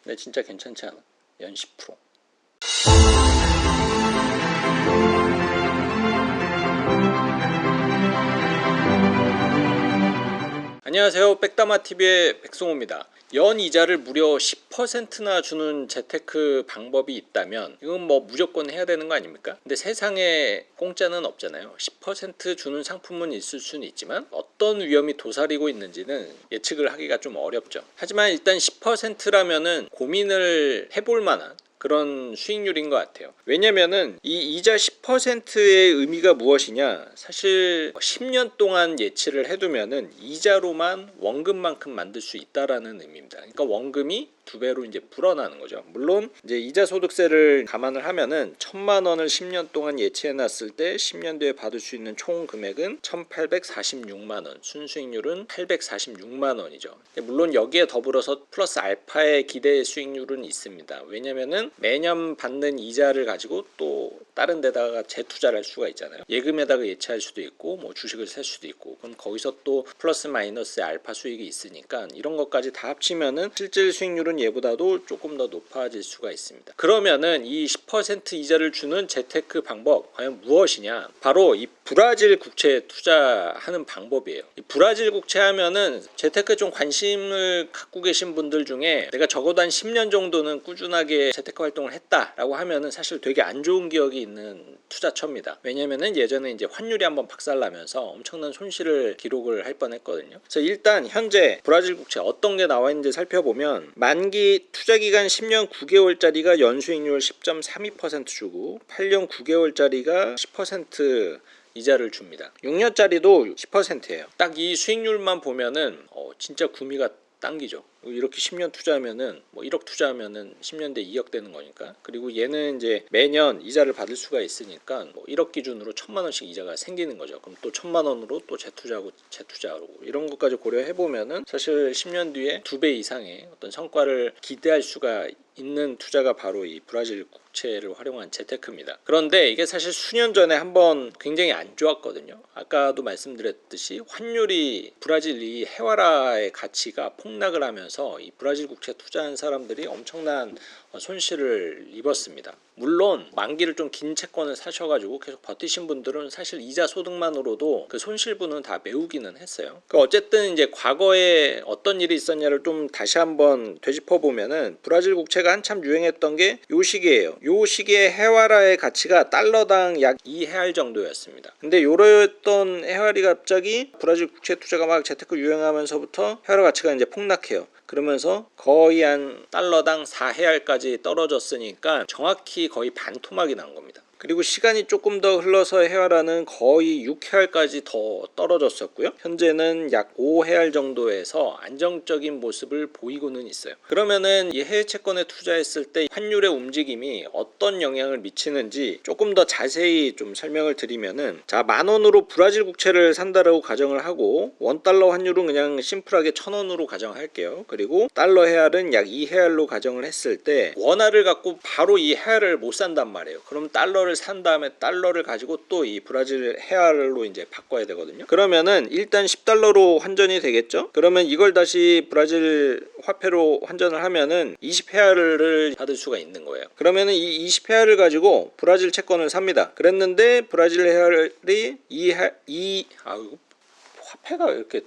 근데 진짜 괜찮지 않아? 연 10%. 안녕하세요. 백다마TV의 백송호입니다. 연 이자를 무려 10%나 주는 재테크 방법이 있다면 이건 뭐 무조건 해야 되는 거 아닙니까? 근데 세상에 공짜는 없잖아요. 10% 주는 상품은 있을 수는 있지만 어떤 위험이 도사리고 있는지는 예측을 하기가 좀 어렵죠. 하지만 일단 10%라면은 고민을 해볼 만한 그런 수익률인 것 같아요. 왜냐면은 이 이자 10%의 의미가 무엇이냐, 사실 10년 동안 예치를 해두면은 이자로만 원금만큼 만들 수 있다라는 의미입니다. 그러니까 원금이 2배로 이제 불어나는 거죠. 물론 이제 이자 소득세를 감안을 하면은 1,000만 원을 10년 동안 예치해 놨을 때 10년 뒤에 받을 수 있는 총 금액은 1,846만 원, 순수익률은 846만 원이죠. 물론 여기에 더불어서 플러스 알파의 기대 수익률은 있습니다. 왜냐면은 매년 받는 이자를 가지고 또 다른 데다가 재투자를 할 수가 있잖아요. 예금에다가 예치할 수도 있고 뭐 주식을 살 수도 있고, 그럼 거기서 또 플러스 마이너스의 알파 수익이 있으니까 이런 것까지 다 합치면은 실질 수익률은 얘보다도 조금 더 높아질 수가 있습니다. 그러면은 이 10% 이자를 주는 재테크 방법 과연 무엇이냐? 바로 이 브라질 국채에 투자하는 방법이에요. 이 브라질 국채 하면은 재테크에 좀 관심을 갖고 계신 분들 중에 내가 적어도 한 10년 정도는 꾸준하게 재테크 활동을 했다라고 하면은 사실 되게 안 좋은 기억이 있는 투자처입니다. 왜냐면은 예전에 이제 환율이 한번 박살나면서 엄청난 손실을 기록을 할 뻔했거든요. 그래서 일단 현재 브라질 국채 어떤 게 나와 있는지 살펴보면, 만기 투자기간 10년 9개월짜리가 연수익률 10.32% 주고 8년 9개월짜리가 10% 이자를 줍니다. 6년짜리도 10%예요. 딱 이 수익률만 보면은 진짜 구미가 당기죠. 이렇게 10년 투자하면은 뭐 1억 투자하면은 10년 뒤에 2억 되는 거니까. 그리고 얘는 이제 매년 이자를 받을 수가 있으니까 뭐 1억 기준으로 1,000만 원씩 이자가 생기는 거죠. 그럼 또 1,000만 원으로 또 재투자하고 이런 것까지 고려해 보면은 사실 10년 뒤에 2배 이상의 어떤 성과를 기대할 수가 있는 투자가 바로 이 브라질 국채를 활용한 재테크입니다. 그런데 이게 사실 수년 전에 한번 굉장히 안 좋았거든요. 아까도 말씀드렸듯이 환율이, 브라질 이 헤와라의 가치가 폭락을 하면서 이 브라질 국채 투자한 사람들이 엄청난 손실을 입었습니다. 물론 만기를 좀 긴 채권을 사셔가지고 계속 버티신 분들은 사실 이자 소득만으로도 그 손실분은 다 메우기는 했어요. 어쨌든 이제 과거에 어떤 일이 있었냐를 좀 다시 한번 되짚어 보면은, 브라질 국채가 한참 유행했던 게 요 시기예요. 요 시기에 헤와라의 가치가 달러당 약 2헤알 정도였습니다. 근데 요랬던 헤알이 갑자기 브라질 국채 투자가 막 재테크 유행하면서부터 헤알 가치가 이제 폭락해요. 그러면서 거의 한 달러당 4헤알까지 떨어졌으니까 정확히 거의 반토막이 난 겁니다. 그리고 시간이 조금 더 흘러서 헤아라는 거의 6헤알까지 더 떨어졌었고요. 현재는 약 5헤알 정도에서 안정적인 모습을 보이고는 있어요. 그러면은 이 해외 채권에 투자했을 때 환율의 움직임이 어떤 영향을 미치는지 조금 더 자세히 좀 설명을 드리면은, 자, 10,000원으로 브라질 국채를 산다라고 가정을 하고 원달러 환율은 그냥 심플하게 1,000원으로 가정할게요. 그리고 달러 헤알은 약 2헤알로 가정을 했을 때 원화를 갖고 바로 이 헤알을 못 산단 말이에요. 그럼 달러를 산 다음에 달러를 가지고 또 이 브라질 헤알로 이제 바꿔야 되거든요. 그러면은 일단 10달러로 환전이 되겠죠. 그러면 이걸 다시 브라질 화폐로 환전을 하면은 20헤알을 받을 수가 있는 거예요. 그러면은 이 20헤알을 가지고 브라질 채권을 삽니다. 그랬는데 브라질 헤알이 이거 화폐가 이렇게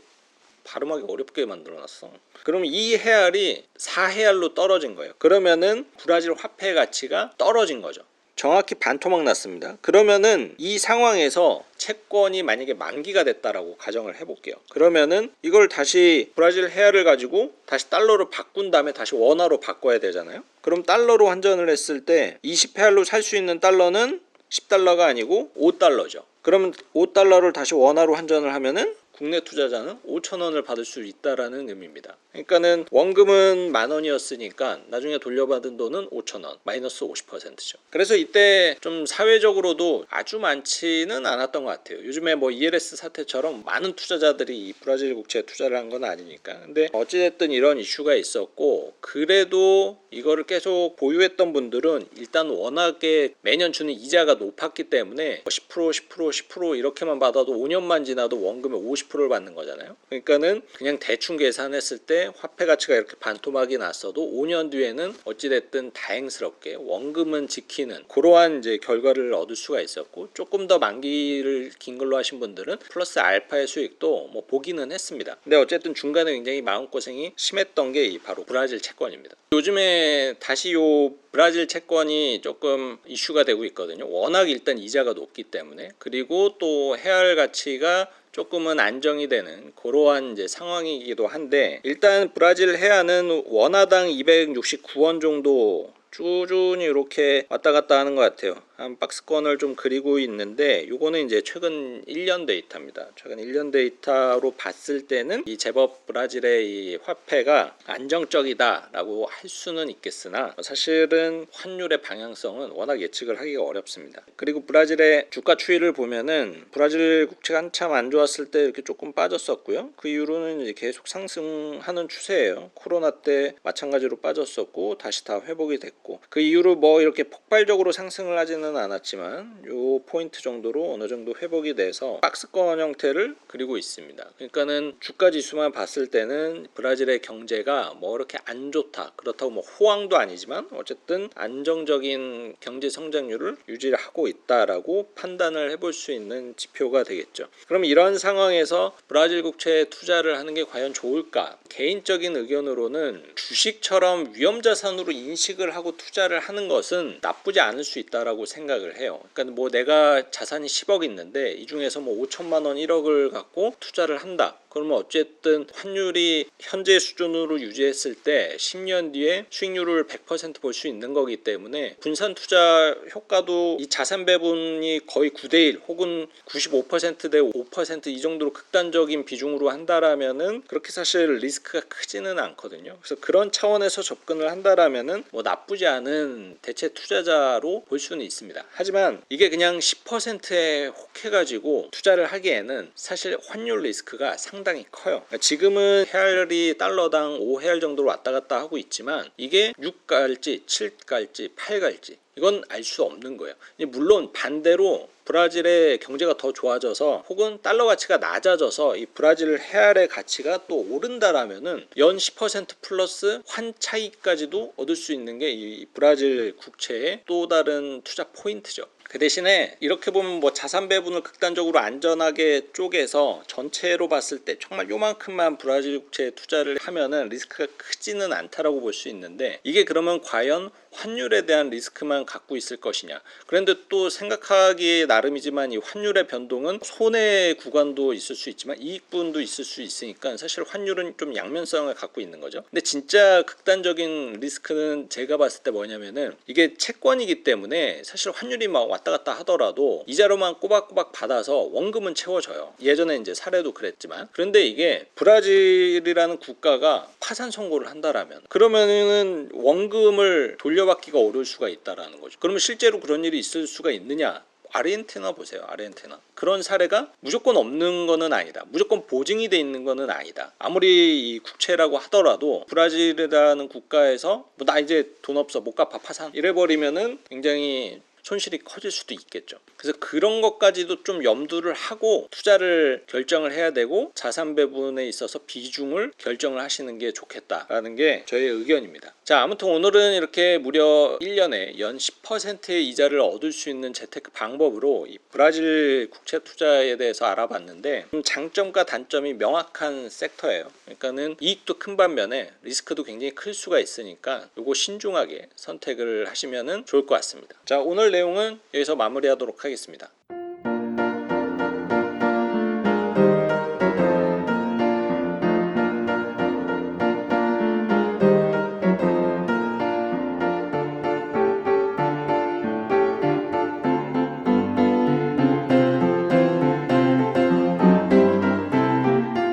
발음하기 어렵게 만들어놨어. 그럼 이 헤알이 4헤알로 떨어진 거예요. 그러면은 브라질 화폐 가치가 떨어진 거죠. 정확히 반토막 났습니다. 그러면은 이 상황에서 채권이 만약에 만기가 됐다라고 가정을 해볼게요. 그러면은 이걸 다시 브라질 헤알을 가지고 다시 달러로 바꾼 다음에 다시 원화로 바꿔야 되잖아요. 그럼 달러로 환전을 했을 때 20헤알로 살 수 있는 달러는 10달러가 아니고 5달러죠. 그러면 5달러를 다시 원화로 환전을 하면은 국내 투자자는 5,000원을 받을 수 있다라는 의미입니다. 그러니까는 원금은 10,000원이었으니까 나중에 돌려받은 돈은 5,000원, 마이너스 50%죠. 그래서 이때 좀 사회적으로도 아주 많지는 않았던 것 같아요. 요즘에 뭐 ELS 사태처럼 많은 투자자들이 이 브라질 국채에 투자를 한 건 아니니까. 근데 어찌됐든 이런 이슈가 있었고, 그래도 이거를 계속 보유했던 분들은 일단 워낙에 매년 주는 이자가 높았기 때문에 10% 이렇게만 받아도 5년만 지나도 원금의 50%를 받는 거잖아요. 그러니까는 그냥 대충 계산했을 때 화폐 가치가 이렇게 반토막이 났어도 5년 뒤에는 어찌됐든 다행스럽게 원금은 지키는 그러한 이제 결과를 얻을 수가 있었고, 조금 더 만기를 긴 걸로 하신 분들은 플러스 알파의 수익도 뭐 보기는 했습니다. 근데 어쨌든 중간에 굉장히 마음고생이 심했던 게 바로 브라질 채권입니다. 요즘에 다시 요 브라질 채권이 조금 이슈가 되고 있거든요. 워낙 일단 이자가 높기 때문에, 그리고 또 해외 가치가 조금은 안정이 되는 그러한 이제 상황이기도 한데, 일단 브라질 해안은 원화당 269원 정도 꾸준히 이렇게 왔다 갔다 하는 것 같아요. 한 박스권을 좀 그리고 있는데, 요거는 이제 최근 1년 데이터입니다. 최근 1년 데이터로 봤을 때는 이 제법 브라질의 이 화폐가 안정적이다라고 할 수는 있겠으나, 사실은 환율의 방향성은 워낙 예측을 하기가 어렵습니다. 그리고 브라질의 주가 추이를 보면은 브라질 국채가 한참 안 좋았을 때 이렇게 조금 빠졌었고요. 그 이후로는 이제 계속 상승하는 추세예요. 코로나 때 마찬가지로 빠졌었고 다시 다 회복이 됐고, 그 이후로 뭐 이렇게 폭발적으로 상승을 하지는 않았지만 요 포인트 정도로 어느 정도 회복이 돼서 박스권 형태를 그리고 있습니다. 그러니까는 주가 지수만 봤을 때는 브라질의 경제가 뭐 이렇게 안 좋다, 그렇다고 뭐 호황도 아니지만 어쨌든 안정적인 경제 성장률을 유지하고 있다라고 판단을 해볼 수 있는 지표가 되겠죠. 그럼 이런 상황에서 브라질 국채에 투자를 하는 게 과연 좋을까? 개인적인 의견으로는 주식처럼 위험자산으로 인식을 하고 투자를 하는 것은 나쁘지 않을 수 있다라고 생각을 해요. 그러니까 뭐 내가 자산이 10억 있는데 이 중에서 뭐 5천만 원 1억을 갖고 투자를 한다. 그러면 어쨌든 환율이 현재 수준으로 유지했을 때 10년 뒤에 수익률을 100% 볼 수 있는 거기 때문에 분산 투자 효과도 이 자산 배분이 거의 9대1 혹은 95%대 5% 이 정도로 극단적인 비중으로 한다라면은 그렇게 사실 리스크가 크지는 않거든요. 그래서 그런 차원에서 접근을 한다라면은 뭐 나쁘지 않은 대체 투자자로 볼 수는 있습니다. 하지만 이게 그냥 10%에 혹해가지고 투자를 하기에는 사실 환율 리스크가 상당히 커요. 지금은 헤알이 달러당 5헤알 정도로 왔다 갔다 하고 있지만 이게 6 갈지 7 갈지 8 갈지 이건 알 수 없는 거예요. 물론 반대로 브라질의 경제가 더 좋아져서 혹은 달러 가치가 낮아져서 이 브라질 헤알의 가치가 또 오른다라면은 연 10% 플러스 환 차익까지도 얻을 수 있는 게 이 브라질 국채의 또 다른 투자 포인트죠. 그 대신에 이렇게 보면 뭐 자산 배분을 극단적으로 안전하게 쪼개서 전체로 봤을 때 정말 요만큼만 브라질 국채에 투자를 하면은 리스크가 크지는 않다라고 볼 수 있는데, 이게 그러면 과연 환율에 대한 리스크만 갖고 있을 것이냐. 그런데 또 생각하기에 나름이지만 이 환율의 변동은 손해 구간도 있을 수 있지만 이익분도 있을 수 있으니까 사실 환율은 좀 양면성을 갖고 있는 거죠. 근데 진짜 극단적인 리스크는 제가 봤을 때 뭐냐면은 이게 채권이기 때문에 사실 환율이 막 왔다 갔다 하더라도 이자로만 꼬박꼬박 받아서 원금은 채워져요. 예전에 이제 사례도 그랬지만, 그런데 이게 브라질이라는 국가가 파산 선고를 한다라면 그러면은 원금을 돌려받기가 어려울 수가 있다라는 거죠. 그러면 실제로 그런 일이 있을 수가 있느냐? 아르헨티나 보세요. 아르헨티나. 그런 사례가 무조건 없는 거는 아니다. 무조건 보증이 돼 있는 거는 아니다. 아무리 이 국채라고 하더라도 브라질이라는 국가에서 뭐 나 이제 돈 없어 못 갚아 파산 이래버리면은 굉장히 손실이 커질 수도 있겠죠. 그래서 그런 것까지도 좀 염두를 하고 투자를 결정을 해야 되고 자산 배분에 있어서 비중을 결정을 하시는 게 좋겠다라는 게 저의 의견입니다. 자, 아무튼 오늘은 이렇게 무려 1년에 연 10%의 이자를 얻을 수 있는 재테크 방법으로 이 브라질 국채 투자에 대해서 알아봤는데, 장점과 단점이 명확한 섹터예요. 그러니까는 이익도 큰 반면에 리스크도 굉장히 클 수가 있으니까 요거 신중하게 선택을 하시면은 좋을 것 같습니다. 자, 오늘 내용은 여기서 마무리하도록 하겠습니다.